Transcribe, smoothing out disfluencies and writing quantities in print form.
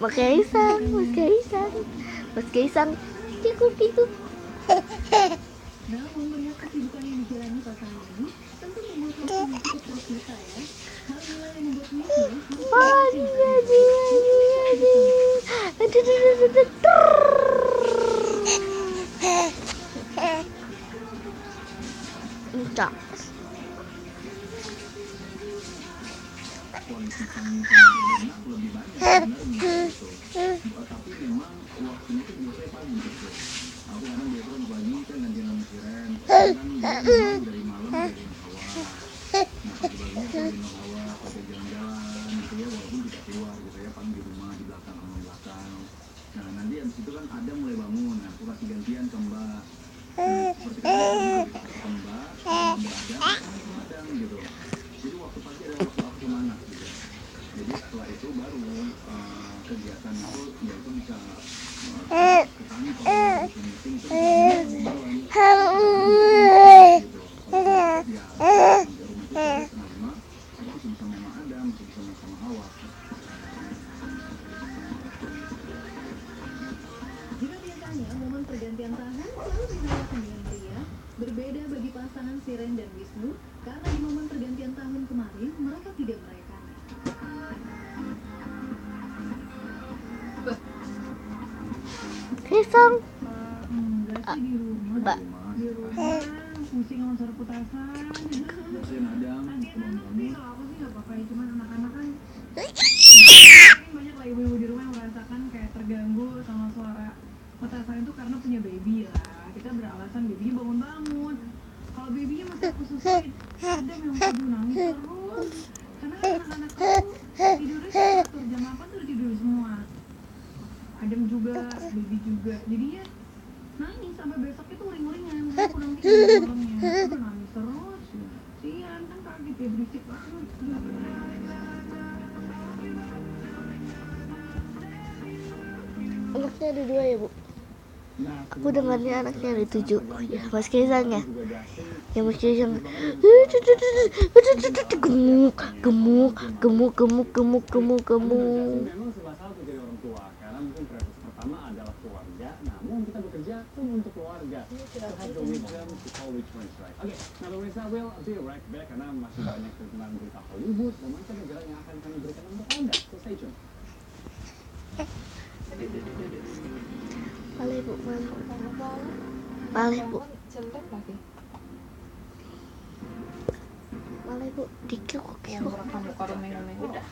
Mas Kaisang, Mas Kaisang, Mas Kaisang, cukup. Namun melihat kesibukan yang dijalani pasangan ini, tentu membuat waktu yang cukup terpisah ya. Hal inilah yang membuat Wisnu harus Ucap. Koalisi kami sama lebih banyak gitu. Tapi memang waktunya itu biasanya pagi gitu. Aku kadang biasanya pagi kan gantian sama Siren, kan memang dari malam dari Hawa. Nah pagi-paginya aku dari Hawa pakai jalan-jalan gitu ya, walaupun tidak keluar gitu ya, paling di rumah di belakang sama belakang. Nah nanti abis itu kan ada mulai bangun, nah aku kasih gantian ke Mbak. Nah, seperti kan ke Mbak, sama Adam gitu. Jadi waktu pagi adalah waktu mana gitu. Jadi setelah itu baru kegiatan itu yaitu bisa ke kantor, bisa meeting itu bisa malam gitu. Kalau di rumah itu setengah 5, aku masih bisa sama Adam, masih bisa sama Hawa. Jika biasanya momen pergantian tahun selalu dirayakan dengan meriah, berbeda bagi pasangan Siren dan Wisnu karena di momen pergantian tahun kemarin mereka tidak merayakannya. Kaisang. Enggak sih di rumah. Mbak. Di rumah pusing sama suara petasan. Siren Adam, bangun. Kalau aku sih nggak apa-apa ya, cuman anak-anak kan banyak lah ibu-ibu di rumah yang merasakan kayak terganggu sama suara petasan itu karena punya baby lah. Kita beralasan babynya bangun-bangun. Kalau babynya masih aku susahin, ada yang kudu nangis terus. Karena kan anak-anak aku tidurnya teratur jam 8 tuh udah tidur semua. Adam juga, baby juga. Jadi ya nangis sampai besok itu uring-uringan. Saya kurang tidur malamnya. Udah nangis terus. Sian kan kaget ya, berisik banget. Anaknya ada 2 ya, Bu? Aku dengarnya anaknya ada 7. Oh ya, Mas Kaisang ya. Ya Mas Kaisang. Gemuk. Memang serba salah untuk jadi orang tua karena mungkin prioritas pertama adalah keluarga, namun kita bekerja pun untuk keluarga. So have the wisdom to call which one is right. Oke, nah pemirsa will be right back karena masih banyak tentang berita Hollywood dan mancanegara yang akan kami berikan untuk Anda. So stay tune. Boleh Bu, boleh Bu. Boleh Bu, dikit kok. Yang merekam muka rumeng-rumeng udah.